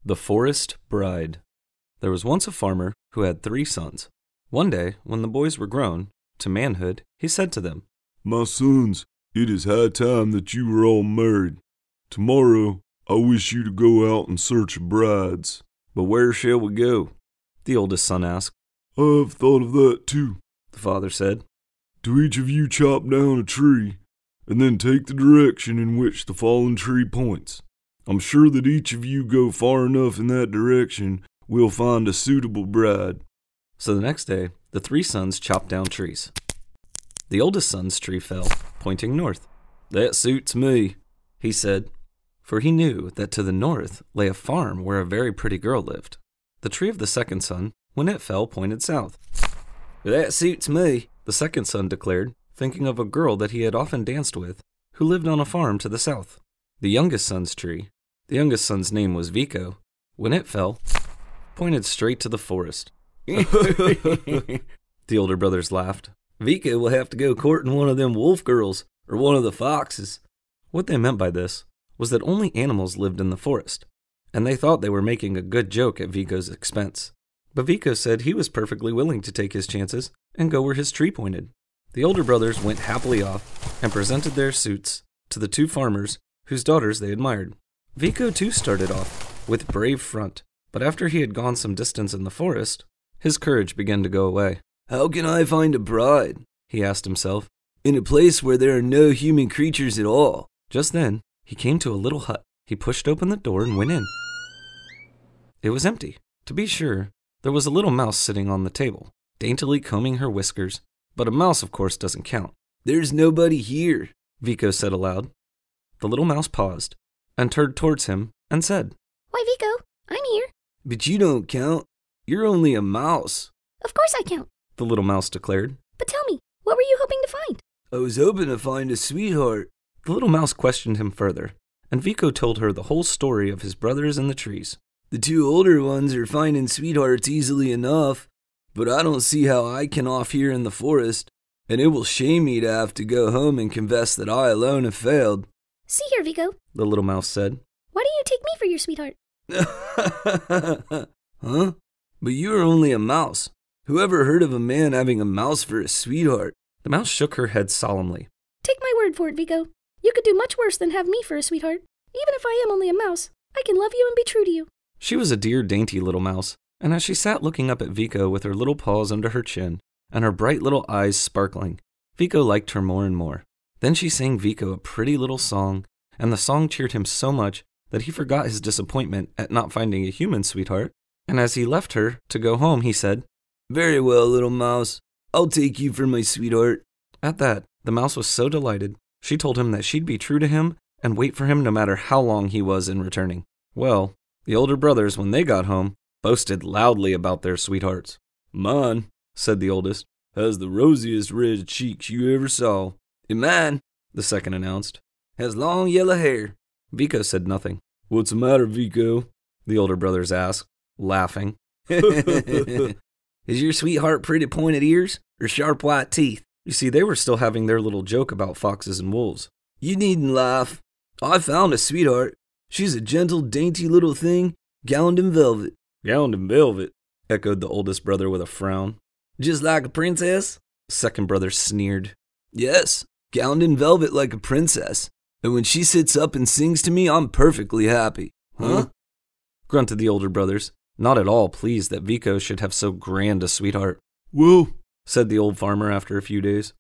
The Forest Bride. There was once a farmer who had 3 sons. One day, when the boys were grown to manhood, he said to them, "My sons, it is high time that you were all married. Tomorrow, I wish you to go out in search of brides." "But where shall we go?" the oldest son asked. "I've thought of that too," The father said. "Do each of you chop down a tree, and then take the direction in which the fallen tree points. I'm sure that each of you go far enough in that direction, we'll find a suitable bride." So the next day, the 3 sons chopped down trees. The oldest son's tree fell, pointing north. "That suits me," he said, for he knew that to the north lay a farm where a very pretty girl lived. The tree of the second son, when it fell, pointed south. "That suits me," the second son declared, thinking of a girl that he had often danced with, who lived on a farm to the south. The youngest son's tree, the youngest son's name was Vico, when it fell, pointed straight to the forest. The older brothers laughed. "Vico will have to go courting one of them wolf girls, or one of the foxes." What they meant by this was that only animals lived in the forest, and they thought they were making a good joke at Vico's expense. But Vico said he was perfectly willing to take his chances and go where his tree pointed. The older brothers went happily off and presented their suits to the 2 farmers whose daughters they admired. Vico too started off with brave front, but after he had gone some distance in the forest, his courage began to go away. "How can I find a bride?" he asked himself, "in a place where there are no human creatures at all?" Just then, he came to a little hut. He pushed open the door and went in. It was empty. To be sure, there was a little mouse sitting on the table, daintily combing her whiskers, but a mouse, of course, doesn't count. "There's nobody here," Vico said aloud. The little mouse paused and turned towards him and said, "Why, Vico, I'm here." "But you don't count. You're only a mouse," "Of course I count. the little mouse declared. But tell me, what were you hoping to find?" "I was hoping to find a sweetheart." The little mouse questioned him further, and Vico told her the whole story of his brothers in the trees. "The 2 older ones are finding sweethearts easily enough, but I don't see how I can off here in the forest, and it will shame me to have to go home and confess that I alone have failed." "See here, Vico," the little mouse said. "why don't you take me for your sweetheart?" "Huh? But you are only a mouse. Who ever heard of a man having a mouse for a sweetheart?" The mouse shook her head solemnly. "Take my word for it, Vico. You could do much worse than have me for a sweetheart. Even if I am only a mouse, I can love you and be true to you." She was a dear, dainty little mouse, and as she sat looking up at Vico with her little paws under her chin and her bright little eyes sparkling, Vico liked her more and more. Then she sang Vico a pretty little song, and the song cheered him so much that he forgot his disappointment at not finding a human sweetheart, and as he left her to go home, he said, "Very well, little mouse, I'll take you for my sweetheart." At that, the mouse was so delighted, she told him that she'd be true to him and wait for him no matter how long he was in returning. Well, the older brothers, when they got home, boasted loudly about their sweethearts. "Mine," said the oldest, "has the rosiest red cheeks you ever saw." "And mine," the second announced, "has long yellow hair." Vico said nothing. "What's the matter, Vico?" the older brothers asked, laughing. "Is your sweetheart pretty pointed ears or sharp white teeth?" You see, they were still having their little joke about foxes and wolves. "You needn't laugh. I found a sweetheart. She's a gentle, dainty little thing, gowned in velvet." "Gowned in velvet?" echoed the oldest brother with a frown. "Just like a princess?" the second brother sneered. "Yes, gowned in velvet like a princess. And when she sits up and sings to me, I'm perfectly happy." "Huh?" grunted the older brothers, not at all pleased that Vico should have so grand a sweetheart. "Well," said the old farmer after a few days,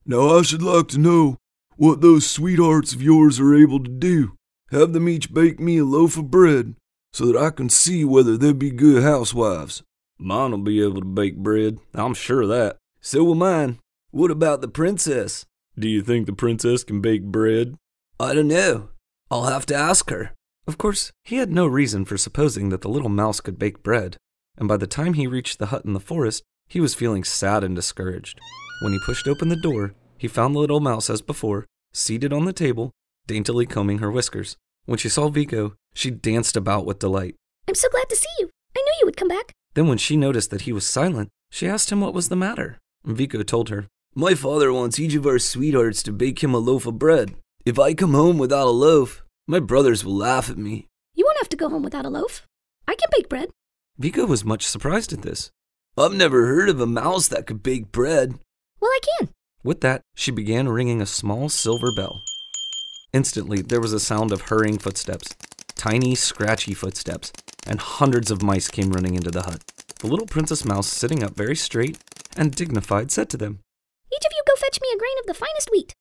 "now I should like to know what those sweethearts of yours are able to do. Have them each bake me a loaf of bread, so that I can see whether they'll be good housewives." "Mine'll be able to bake bread, I'm sure of that." "So will mine. What about the princess?" "Do you think the princess can bake bread?" "I don't know. I'll have to ask her." Of course, he had no reason for supposing that the little mouse could bake bread, and by the time he reached the hut in the forest, he was feeling sad and discouraged. When he pushed open the door, he found the little mouse as before, seated on the table, daintily combing her whiskers. When she saw Vico, she danced about with delight. "I'm so glad to see you. I knew you would come back." Then when she noticed that he was silent, she asked him what was the matter. Vico told her, "My father wants each of our sweethearts to bake him a loaf of bread. If I come home without a loaf, my brothers will laugh at me." "You won't have to go home without a loaf." I can bake bread. Vico was much surprised at this. I've never heard of a mouse that could bake bread. Well, I can. With that, she began ringing a small silver bell. Instantly, there was a sound of hurrying footsteps, tiny, scratchy footsteps, and hundreds of mice came running into the hut. The little Princess Mouse, sitting up very straight and dignified, said to them, Each of you go fetch me a grain of the finest wheat.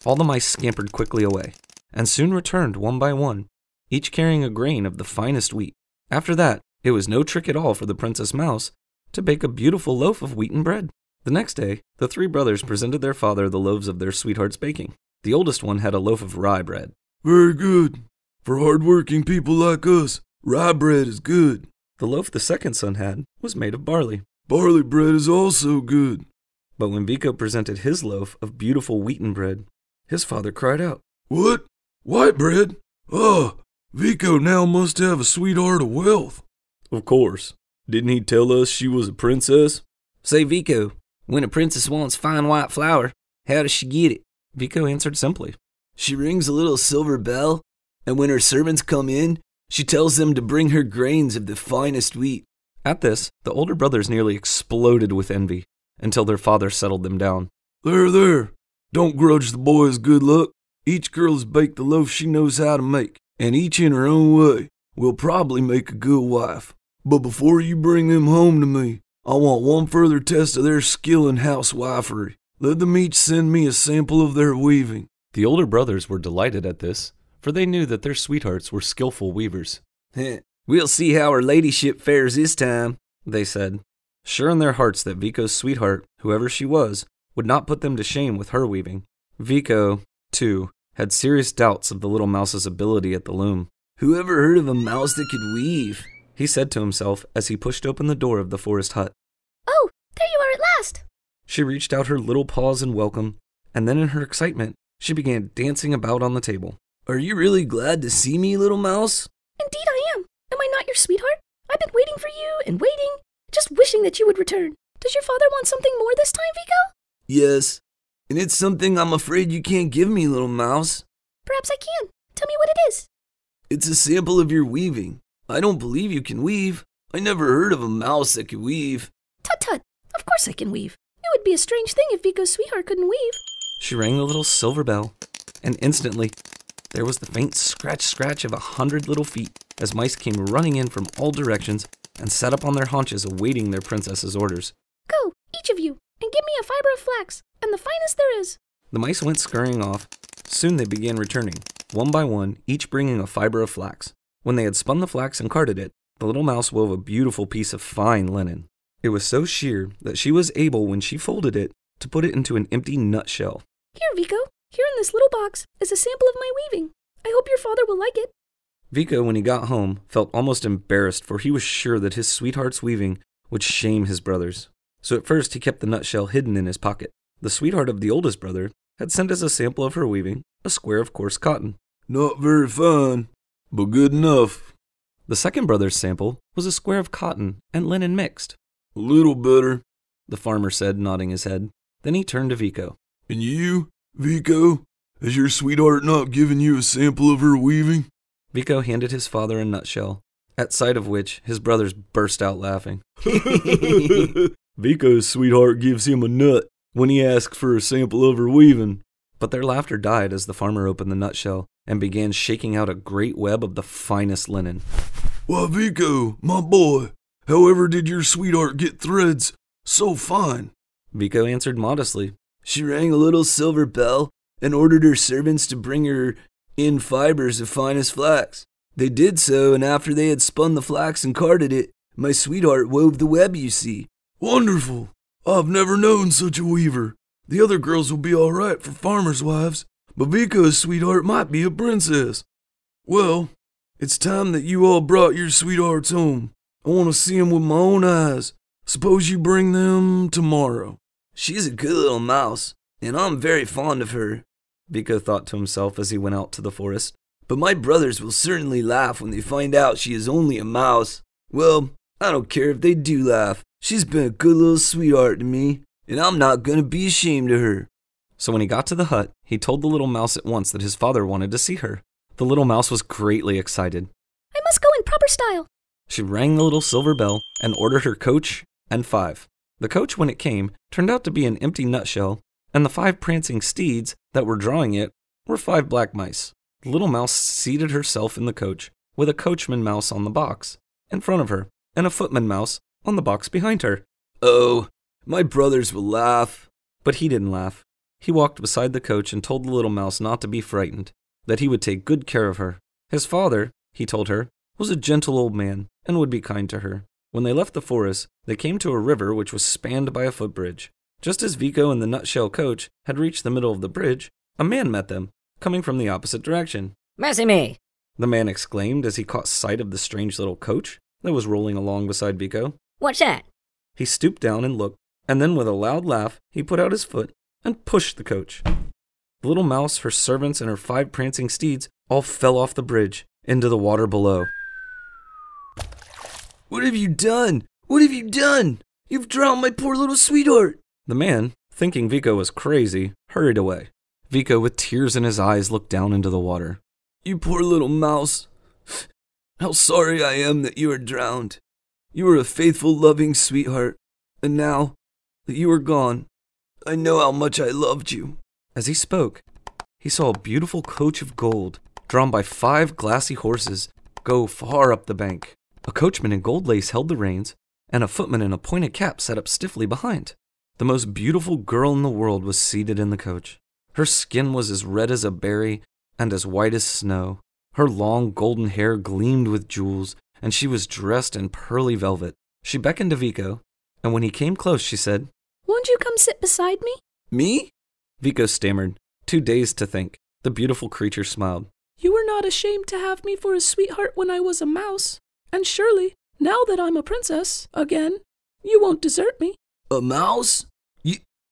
All the mice scampered quickly away, and soon returned one by one, each carrying a grain of the finest wheat. After that, it was no trick at all for the Princess Mouse to bake a beautiful loaf of wheaten bread. The next day, the three brothers presented their father the loaves of their sweetheart's baking. The oldest one had a loaf of rye bread. Very good. For hard-working people like us, rye bread is good. The loaf the second son had was made of barley. Barley bread is also good. But when Vico presented his loaf of beautiful wheaten bread, his father cried out, What? White bread? Ah, Vico now must have a sweetheart of wealth. Of course. Didn't he tell us she was a princess? Say, Vico, when a princess wants fine white flour, how does she get it? Vico answered simply, She rings a little silver bell, and when her servants come in, she tells them to bring her grains of the finest wheat. At this, the older brothers nearly exploded with envy, until their father settled them down. There. Don't grudge the boys good luck. Each girl has baked the loaf she knows how to make, and each in her own way will probably make a good wife. But before you bring them home to me, I want one further test of their skill in housewifery. Let them each send me a sample of their weaving. The older brothers were delighted at this, for they knew that their sweethearts were skillful weavers. We'll see how her ladyship fares this time, they said, sure in their hearts that Vico's sweetheart, whoever she was, would not put them to shame with her weaving. Vico, too, had serious doubts of the little mouse's ability at the loom. Whoever heard of a mouse that could weave? He said to himself as he pushed open the door of the forest hut. Oh, there you are at last. She reached out her little paws in welcome, and then in her excitement, she began dancing about on the table. Are you really glad to see me, little mouse? Indeed I am. Am I not your sweetheart? I've been waiting for you and waiting, just wishing that you would return. Does your father want something more this time, Vico? Yes, and it's something I'm afraid you can't give me, little mouse. Perhaps I can. Tell me what it is. It's a sample of your weaving. I don't believe you can weave. I never heard of a mouse that could weave. Tut. Of course I can weave. It would be a strange thing if Vico's sweetheart couldn't weave. She rang the little silver bell, and instantly there was the faint scratch of 100 little feet as mice came running in from all directions and sat up on their haunches awaiting their princess's orders. Go, each of you, and give me a fiber of flax, and the finest there is. The mice went scurrying off. Soon they began returning, one by one, each bringing a fiber of flax. When they had spun the flax and carded it, the little mouse wove a beautiful piece of fine linen. It was so sheer that she was able, when she folded it, to put it into an empty nutshell. Here, Vico, here in this little box is a sample of my weaving. I hope your father will like it. Vico, when he got home, felt almost embarrassed, for he was sure that his sweetheart's weaving would shame his brothers. So at first he kept the nutshell hidden in his pocket. The sweetheart of the oldest brother had sent as a sample of her weaving a square of coarse cotton. Not very fine, but good enough. The second brother's sample was a square of cotton and linen mixed. A little better, the farmer said, nodding his head. Then he turned to Vico. And you, Vico? Has your sweetheart not given you a sample of her weaving? Vico handed his father a nutshell, at sight of which his brothers burst out laughing. Vico's sweetheart gives him a nut when he asks for a sample of her weaving. But their laughter died as the farmer opened the nutshell and began shaking out a great web of the finest linen. Why, Vico, my boy, however did your sweetheart get threads so fine? Vico answered modestly. She rang a little silver bell and ordered her servants to bring her in fibers of finest flax. They did so, and after they had spun the flax and carded it, my sweetheart wove the web you see. Wonderful! I've never known such a weaver. The other girls will be all right for farmers' wives, but Vico's sweetheart might be a princess. Well, it's time that you all brought your sweethearts home. I want to see them with my own eyes. Suppose you bring them tomorrow. She's a good little mouse, and I'm very fond of her, Vico thought to himself as he went out to the forest. But my brothers will certainly laugh when they find out she is only a mouse. Well, I don't care if they do laugh. She's been a good little sweetheart to me, and I'm not going to be ashamed of her. So when he got to the hut, he told the little mouse at once that his father wanted to see her. The little mouse was greatly excited. I must go in proper style. She rang the little silver bell and ordered her coach and 5. The coach, when it came, turned out to be an empty nutshell, and the 5 prancing steeds that were drawing it were 5 black mice. The little mouse seated herself in the coach, with a coachman mouse on the box in front of her, and a footman mouse on the box behind her. Oh, my brothers will laugh. But he didn't laugh. He walked beside the coach and told the little mouse not to be frightened, that he would take good care of her. His father, he told her, was a gentle old man and would be kind to her. When they left the forest, they came to a river which was spanned by a footbridge. Just as Vico and the nutshell coach had reached the middle of the bridge, a man met them, coming from the opposite direction. Mercy me! The man exclaimed as he caught sight of the strange little coach that was rolling along beside Vico. What's that? He stooped down and looked, and then with a loud laugh, he put out his foot and pushed the coach. The little mouse, her servants, and her 5 prancing steeds all fell off the bridge into the water below. What have you done? What have you done? You've drowned my poor little sweetheart. The man, thinking Vico was crazy, hurried away. Vico, with tears in his eyes, looked down into the water. You poor little mouse. How sorry I am that you are drowned. You were a faithful, loving sweetheart, and now that you are gone, I know how much I loved you. As he spoke, he saw a beautiful coach of gold, drawn by 5 glassy horses, go far up the bank. A coachman in gold lace held the reins, and a footman in a pointed cap sat up stiffly behind. The most beautiful girl in the world was seated in the coach. Her skin was as red as a berry and as white as snow. Her long golden hair gleamed with jewels, and she was dressed in pearly velvet. She beckoned to Vico, and when he came close, she said, Won't you come sit beside me? Me? Vico stammered, too dazed to think. The beautiful creature smiled. You were not ashamed to have me for a sweetheart when I was a mouse, and surely, now that I'm a princess again, you won't desert me. A mouse?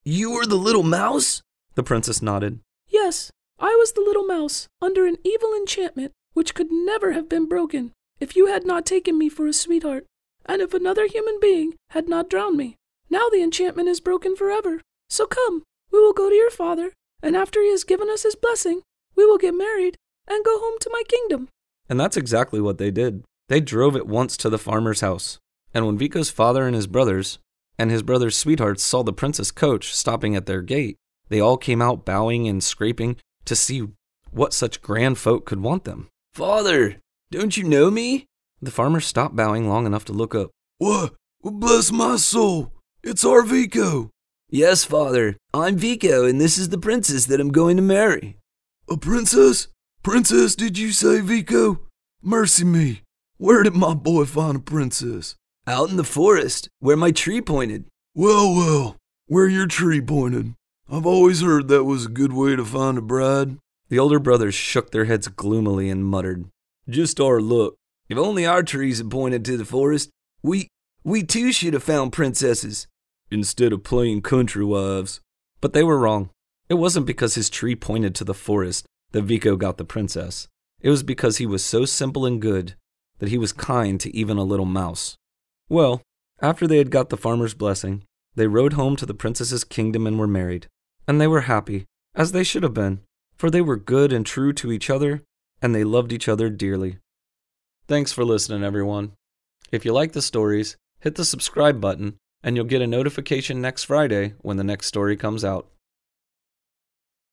You were the little mouse? The princess nodded. Yes, I was the little mouse, under an evil enchantment which could never have been broken if you had not taken me for a sweetheart, and if another human being had not drowned me. Now the enchantment is broken forever. So come, we will go to your father, and after he has given us his blessing, we will get married and go home to my kingdom. And that's exactly what they did. They drove at once to the farmer's house. And when Vico's father and his brother's sweethearts saw the princess coach stopping at their gate, they all came out bowing and scraping to see what such grand folk could want them. Father, don't you know me? The farmer stopped bowing long enough to look up. What? Well, bless my soul. It's our Vico. Yes, Father. I'm Vico, and this is the princess that I'm going to marry. A princess? Princess, did you say, Vico? Mercy me. Where did my boy find a princess? Out in the forest, where my tree pointed. Well, where your tree pointed. I've always heard that was a good way to find a bride. The older brothers shook their heads gloomily and muttered, Just our luck. If only our trees had pointed to the forest, we too should have found princesses, instead of plain country wives. But they were wrong. It wasn't because his tree pointed to the forest that Vico got the princess. It was because he was so simple and good that he was kind to even a little mouse. Well, after they had got the farmer's blessing, they rode home to the princess's kingdom and were married. And they were happy, as they should have been, for they were good and true to each other, and they loved each other dearly. Thanks for listening, everyone. If you like the stories, hit the subscribe button, and you'll get a notification next Friday when the next story comes out.